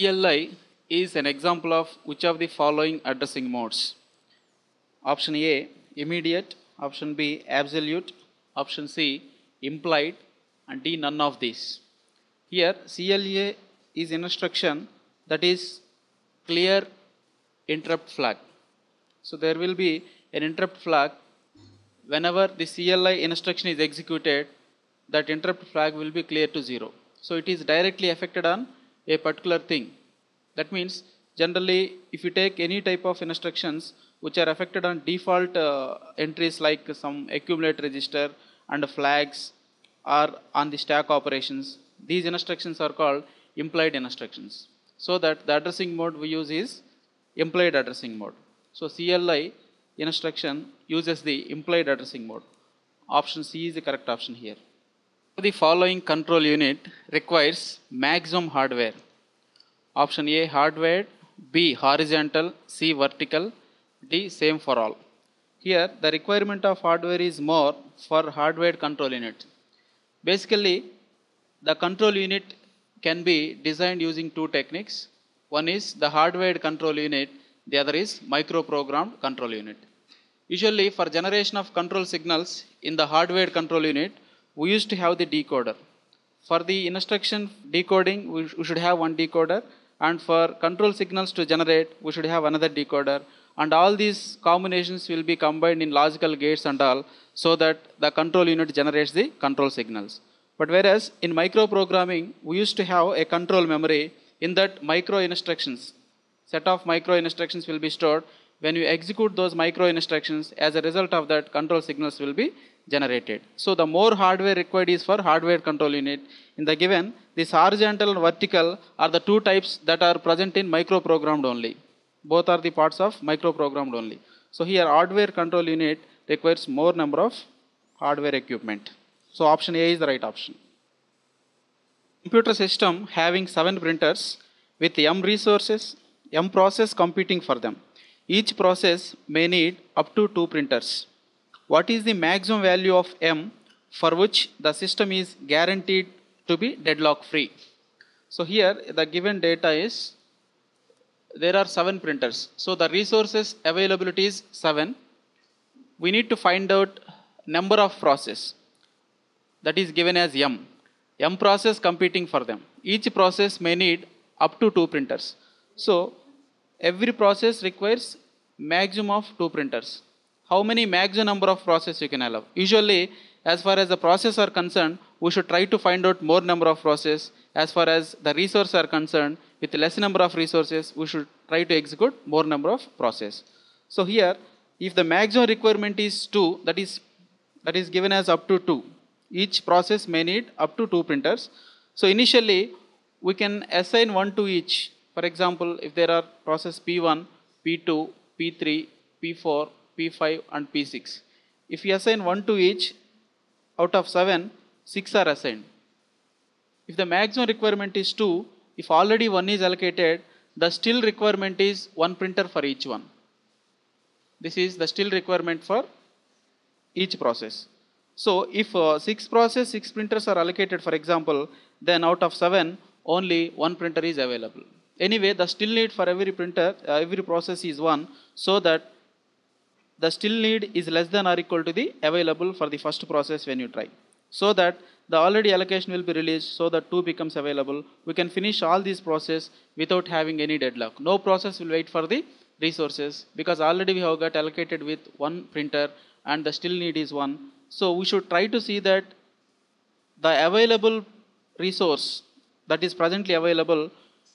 CLI is an example of which of the following addressing modes? Option A, immediate. Option B, absolute. Option C, implied. And D, none of these. Here, CLA is an instruction that is clear interrupt flag. So there will be an interrupt flag whenever the CLI instruction is executed, that interrupt flag will be clear to 0. So it is directly affected on a particular thing. That means generally if you take any type of instructions which are affected on default entries like some accumulate register and flags or on the stack operations, these instructions are called implied instructions. So that the addressing mode we use is implied addressing mode. So CLI instruction uses the implied addressing mode. Option C is the correct option here. The following control unit requires maximum hardware. Option A hardware, B horizontal, C vertical, D same for all. Here the requirement of hardware is more for hardware control unit. Basically the control unit can be designed using two techniques. One is the hardware control unit, the other is microprogrammed control unit. Usually for generation of control signals in the hardware control unit, we used to have the decoder. For the instruction decoding, we should have one decoder, and for control signals to generate, we should have another decoder, and all these combinations will be combined in logical gates and all, so that the control unit generates the control signals. But whereas in microprogramming, we used to have a control memory. In that micro instructions, set of micro instructions will be stored. When you execute those micro instructions, as a result of that, control signals will be generated. So the more hardware required is for hardware control unit. In the given, this horizontal and vertical are the two types that are present in microprogrammed only. Both are the parts of microprogrammed only. So here hardware control unit requires more number of hardware equipment. So option A is the right option. Computer system having 7 printers with M resources, M process competing for them. Each process may need up to 2 printers. What is the maximum value of M for which the system is guaranteed to be deadlock free? So here the given data is there are 7 printers. So the resources availability is 7. We need to find out number of process, that is given as M. M process competing for them. Each process may need up to 2 printers. So every process requires maximum of 2 printers. How many maximum number of process you can allow? Usually as far as the process are concerned, we should try to find out more number of process. As far as the resources are concerned, with less number of resources, we should try to execute more number of process. So here, if the maximum requirement is 2, that is given as up to 2. Each process may need up to 2 printers. So initially, we can assign one to each. For example, if there are process P1, P2, P3, P4, P5 and P6. If we assign one to each, out of 7, 6 are assigned. If the maximum requirement is 2, if already 1 is allocated, the still requirement is 1 printer for each one. This is the still requirement for each process. So if 6 process, 6 printers are allocated, for example, then out of 7, only 1 printer is available. Anyway, the still need for every printer, every process is 1, so that the still need is less than or equal to the available for the first process when you try. So that the already allocation will be released, so that 2 becomes available. We can finish all these process without having any deadlock. No process will wait for the resources, because already we have got allocated with 1 printer and the still need is 1. So we should try to see that the available resource that is presently available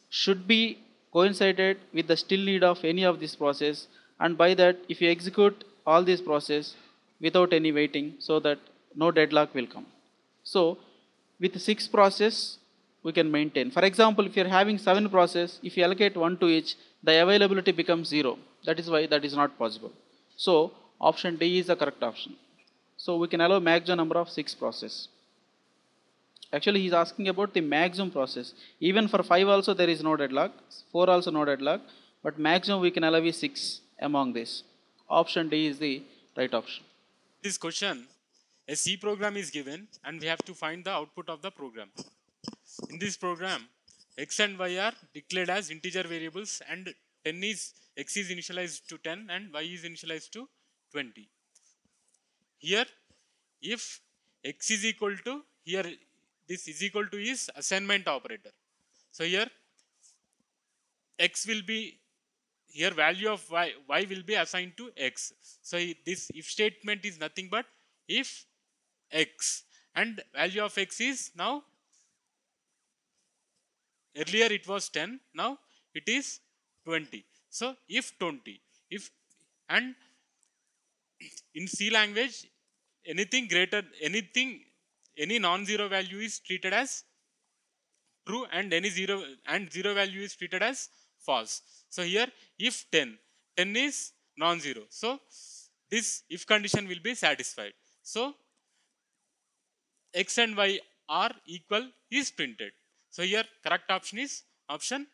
should be coincided with the still need of any of this process, and by that if you execute all this process without any waiting, so that no deadlock will come. So with 6 process we can maintain. For example, if you are having 7 process, if you allocate 1 to each, the availability becomes 0. That is why that is not possible. So option D is the correct option. So we can allow maximum number of 6 process. Actually he is asking about the maximum process. Even for 5 also there is no deadlock, 4 also no deadlock, but maximum we can allow is 6 among this. Option D is the right option. This question, a C program is given and we have to find the output of the program. In this program, x and y are declared as integer variables, and 10 is x is initialized to 10 and y is initialized to 20. Here, if x is equal to, here this is equal to is assignment operator. So here x will be, here value of y will be assigned to x. So this if statement is nothing but if x, and value of x is now, earlier it was 10, now it is 20. So if 20, if, and in C language, anything greater, anything, any non-zero value is treated as true, and any zero value is treated as false. So here if 10, 10 is non-zero. So this if condition will be satisfied. So x and y are equal is printed. So here correct option is option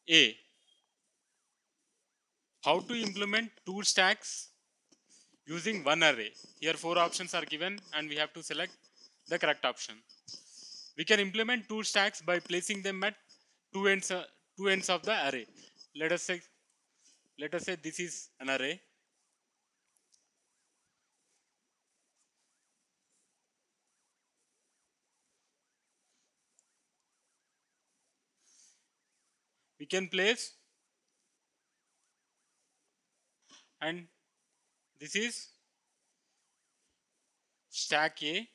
A. How to implement two stacks using one array? Here four options are given and we have to select the correct option. We can implement two stacks by placing them at two ends of the array. Let us say this is an array. We can place, and this is stack A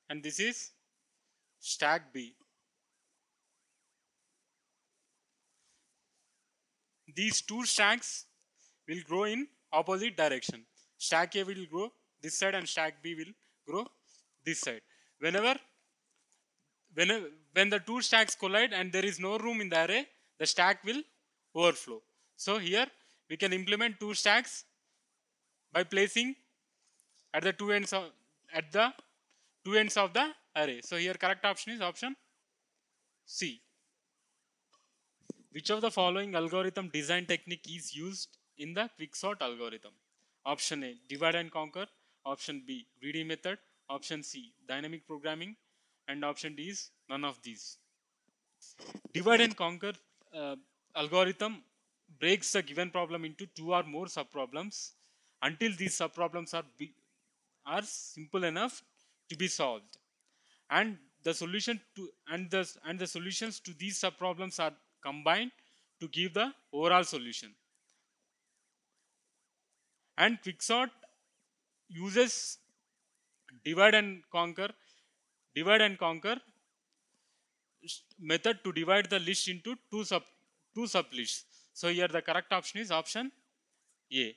and this is stack B. These two stacks will grow in opposite direction. Stack A will grow this side and stack B will grow this side. When the two stacks collide and there is no room in the array, the stack will overflow. So here we can implement two stacks by placing at the two ends of the array. So here correct option is option C. Which of the following algorithm design technique is used in the quicksort algorithm? Option A, divide and conquer. Option B, greedy method. Option C, dynamic programming. And option D is none of these. Divide and conquer uh, algorithm breaks the given problem into two or more subproblems until these subproblems are simple enough to be solved, and the solution to and the solutions to these subproblems are combined to give the overall solution. And quicksort uses divide and conquer divide and conquer method to divide the list into two sub lists. So here the correct option is option A.